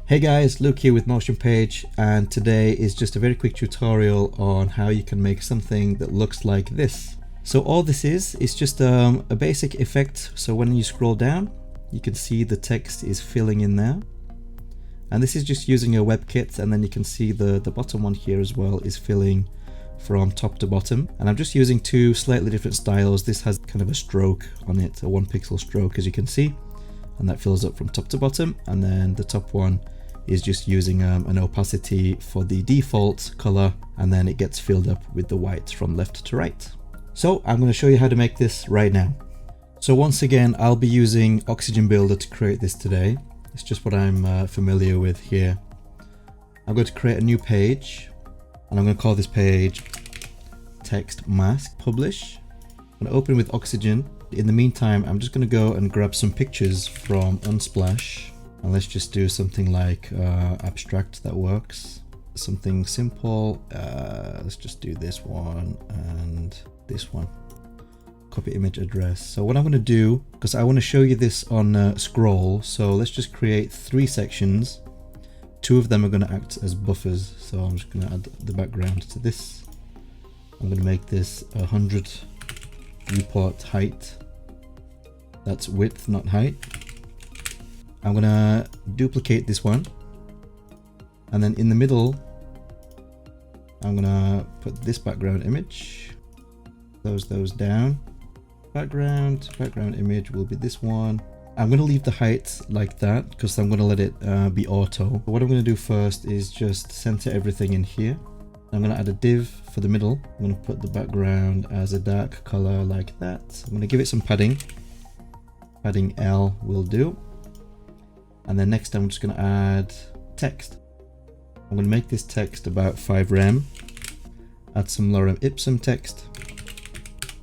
Hey guys, Luke here with Motion.page, and today is just a very quick tutorial on how you can make something that looks like this. So all this is just a basic effect. So when you scroll down, you can see the text is filling in there. And this is just using a WebKit, and then you can see the bottom one here as well is filling from top to bottom. And I'm just using two slightly different styles. This has kind of a stroke on it, a 1 pixel stroke, as you can see, and that fills up from top to bottom. And then the top one is just using an opacity for the default color, and then it gets filled up with the white from left to right. So I'm going to show you how to make this right now. So once again, I'll be using Oxygen Builder to create this today. It's just what I'm familiar with here. I'm going to create a new page, and I'm going to call this page text mask publish. I'm going to open with Oxygen. In the meantime, I'm just going to go and grab some pictures from Unsplash. And let's just do something like abstract that works. Something simple. Let's just do this one and this one. Copy image address. So what I'm going to do, because I want to show you this on scroll, so let's just create 3 sections. 2 of them are going to act as buffers. So I'm just going to add the background to this. I'm going to make this 100 viewport height. That's width, not height. I'm gonna duplicate this one, and then in the middle I'm gonna put this background image, close those down. Background image will be this one. I'm gonna leave the height like that because I'm gonna let it be auto. But what I'm gonna do first is just center everything in here. I'm gonna add a div for the middle. I'm gonna put the background as a dark color like that. I'm gonna give it some padding. Padding L will do. And then next I'm just going to add text. I'm going to make this text about 5 rem. Add some lorem ipsum text.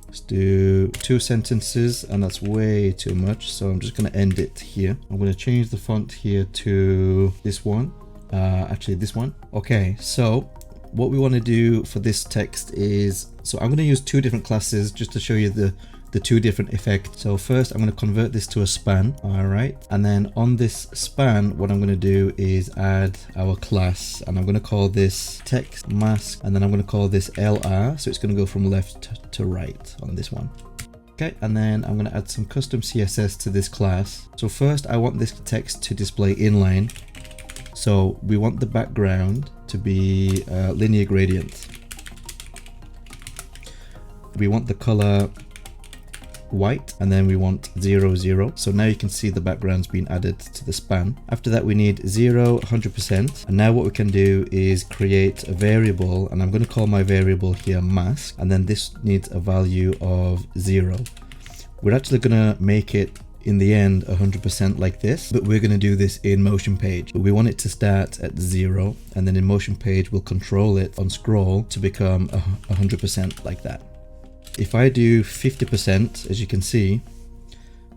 Let's do 2 sentences, and that's way too much, so I'm just going to end it here. I'm going to change the font here to this one. Actually this one. Okay, so what we want to do for this text is, so I'm going to use 2 different classes just to show you the 2 different effects. So first I'm going to convert this to a span. All right, and then on this span what I'm going to do is add our class, and I'm going to call this text mask, and then I'm going to call this LR, so it's going to go from left to right on this one. Okay, and then I'm going to add some custom CSS to this class. So first I want this text to display inline, so we want the background to be linear gradient. We want the color white, and then we want 0, 0. So now you can see the background's been added to the span. After that we need 0, 100%. And now what we can do is create a variable, and I'm going to call my variable here mask, and then this needs a value of 0. We're actually going to make it in the end 100% like this, but we're going to do this in Motion.page. We want it to start at 0, and then in Motion.page we'll control it on scroll to become 100% like that. If I do 50%, as you can see,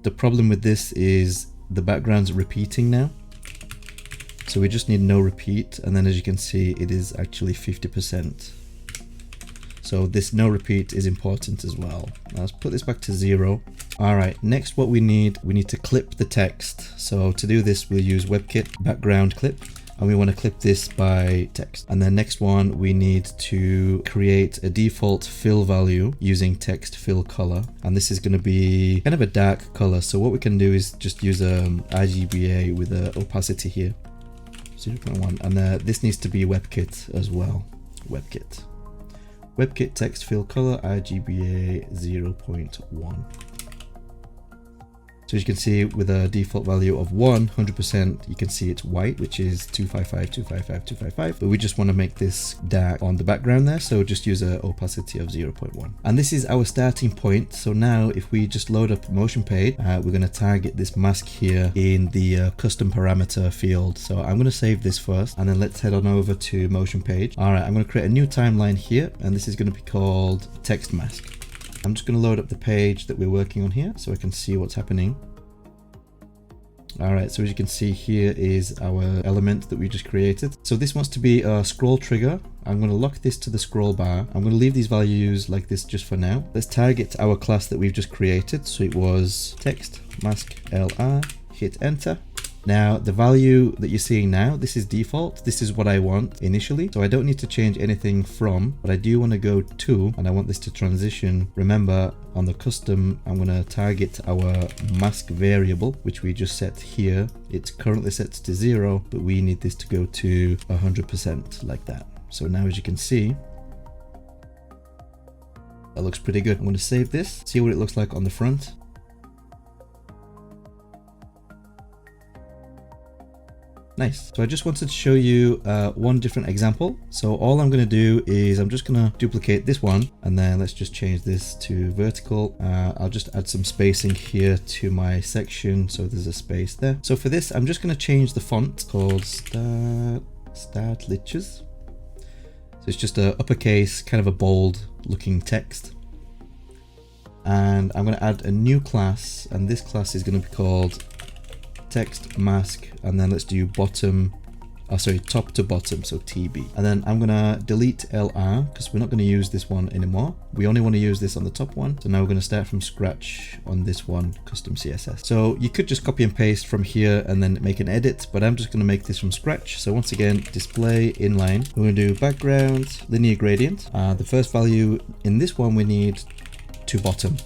the problem with this is the background's repeating now. So we just need no repeat, and then as you can see, it is actually 50%. So this no repeat is important as well. Now let's put this back to 0. All right, next what we need to clip the text. So to do this, we'll use webkit-background-clip. And we want to clip this by text. And then next one, we need to create a default fill value using text-fill-color. And this is going to be kind of a dark color. So what we can do is just use rgba with an opacity here, 0.1. And this needs to be WebKit as well. WebKit. webkit-text-fill-color, rgba 0.1. So as you can see, with a default value of 100%, you can see it's white, which is 255, 255, 255. But we just want to make this dark on the background there, so just use an opacity of 0.1. And this is our starting point. So now if we just load up Motion.page, we're going to target this mask here in the custom parameter field. So I'm going to save this first, and then let's head on over to Motion.page. All right, I'm going to create a new timeline here, and this is going to be called text mask. I'm just going to load up the page that we're working on here so I can see what's happening. All right, so as you can see, here is our element that we just created. So this wants to be a scroll trigger. I'm going to lock this to the scroll bar. I'm going to leave these values like this just for now. Let's target our class that we've just created. So it was text mask LR, hit enter. Now the value that you're seeing now, this is default. This is what I want initially. So I don't need to change anything from, but I do want to go to, and I want this to transition. Remember on the custom, I'm going to target our mask variable, which we just set here. It's currently set to 0, but we need this to go to 100% like that. So now as you can see, that looks pretty good. I'm going to save this, see what it looks like on the front. Nice. So I just wanted to show you one different example. So all I'm going to do is I'm just going to duplicate this one, and then let's just change this to vertical. I'll just add some spacing here to my section, so there's a space there. So for this, I'm just going to change the font called Startliches. So it's just a uppercase, kind of a bold looking text. And I'm going to add a new class, and this class is going to be called text mask, and then let's do top to bottom, so TB. And then I'm gonna delete LR because we're not going to use this one anymore. We only want to use this on the top one. So now we're going to start from scratch on this one, custom CSS. So you could just copy and paste from here and then make an edit, but I'm just going to make this from scratch. So once again, display inline. We're going to do background linear gradient. The first value in this one we need to bottom.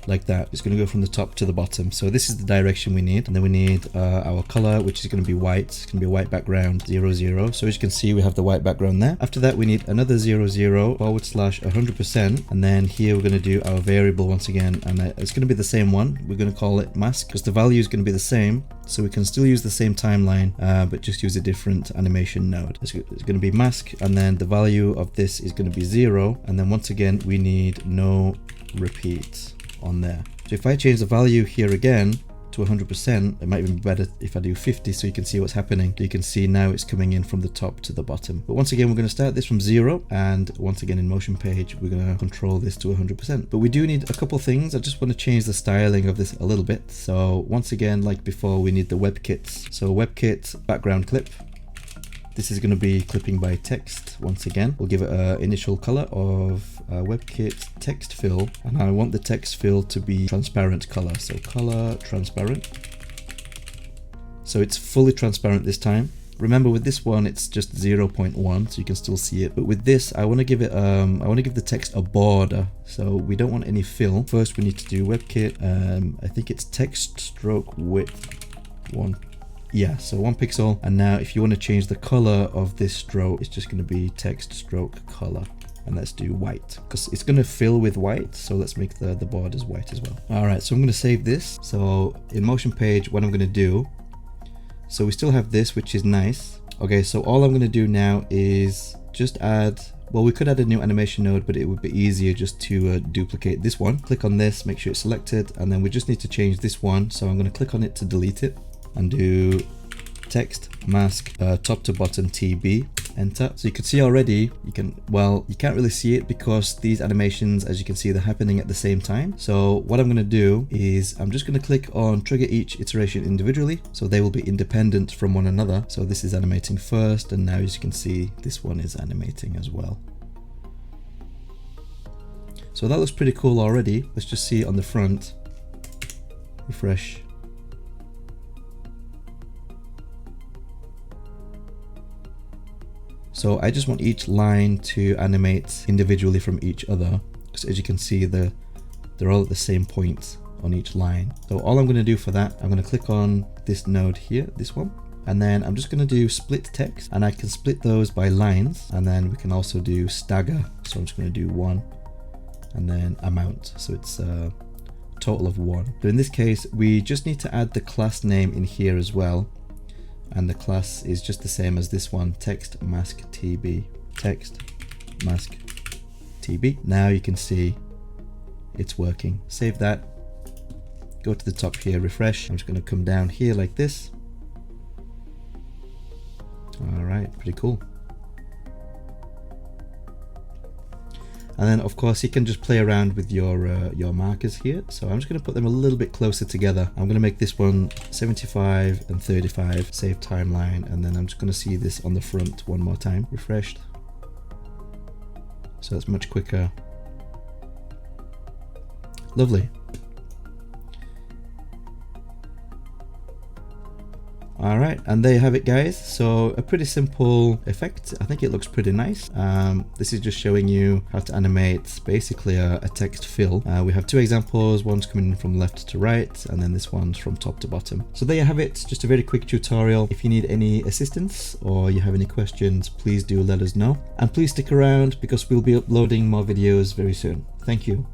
Like that. It's going to go from the top to the bottom. So this is the direction we need. And then we need our color, which is going to be white. It's going to be a white background 0, 0. So as you can see, we have the white background there. After that, we need another 0, 0 / 100%. And then here we're going to do our variable once again. And it's going to be the same one. We're going to call it mask because the value is going to be the same. So we can still use the same timeline, but just use a different animation node. It's going to be mask. And then the value of this is going to be 0. And then once again, we need no repeat on there. So if I change the value here again to 100%, it might even be better if I do 50 so you can see what's happening. You can see now it's coming in from the top to the bottom. But once again, we're going to start this from 0, and once again in Motion.page, we're going to control this to 100%. But we do need a couple things. I just want to change the styling of this a little bit. So once again, like before, we need the webkits. So webkit-background-clip. This is going to be clipping by text. Once again, we'll give it an initial color of webkit-text-fill, and I want the text fill to be transparent color. So color transparent. So it's fully transparent this time. Remember with this one, it's just 0.1, so you can still see it. But with this, I want to give it, I want to give the text a border. So we don't want any fill. First, we need to do webkit. I think it's text-stroke-width 1. Yeah, so 1 pixel. And now if you want to change the color of this stroke, it's just going to be text-stroke-color. And let's do white because it's going to fill with white. So let's make the borders white as well. All right, so I'm going to save this. So in Motion.page, what I'm going to do, so we still have this, which is nice. Okay, so all I'm going to do now is just add, well, we could add a new animation node, but it would be easier just to duplicate this one. Click on this, make sure it's selected, and then we just need to change this one. So I'm going to click on it to delete it and do text mask top to bottom TB, enter. So you can see already, you can't really see it because these animations, as you can see, they're happening at the same time. So what I'm going to do is I'm just going to click on trigger each iteration individually, so they will be independent from one another. So this is animating first, and now as you can see, this one is animating as well. So that looks pretty cool already. Let's just see it on the front. Refresh. So I just want each line to animate individually from each other, because as you can see, they're all at the same point on each line. So all I'm going to do for that, I'm going to click on this node here, this one, and then I'm just going to do split text, and I can split those by lines, and then we can also do stagger. So I'm just going to do 1 and then amount. So it's a total of 1. But in this case, we just need to add the class name in here as well. And the class is just the same as this one, text mask TB, text mask TB. Now you can see it's working. Save that, go to the top here, refresh. I'm just going to come down here like this. All right, pretty cool. And then of course you can just play around with your markers here. So I'm just going to put them a little bit closer together. I'm going to make this one 75 and 35, save timeline, and then I'm just going to see this on the front one more time, refreshed. So it's much quicker. Lovely. All right, and there you have it, guys. So a pretty simple effect. I think it looks pretty nice. This is just showing you how to animate basically a text fill. We have two examples. One's coming from left to right, and then this one's from top to bottom. So there you have it. Just a very quick tutorial. If you need any assistance or you have any questions, please do let us know. And please stick around because we'll be uploading more videos very soon. Thank you.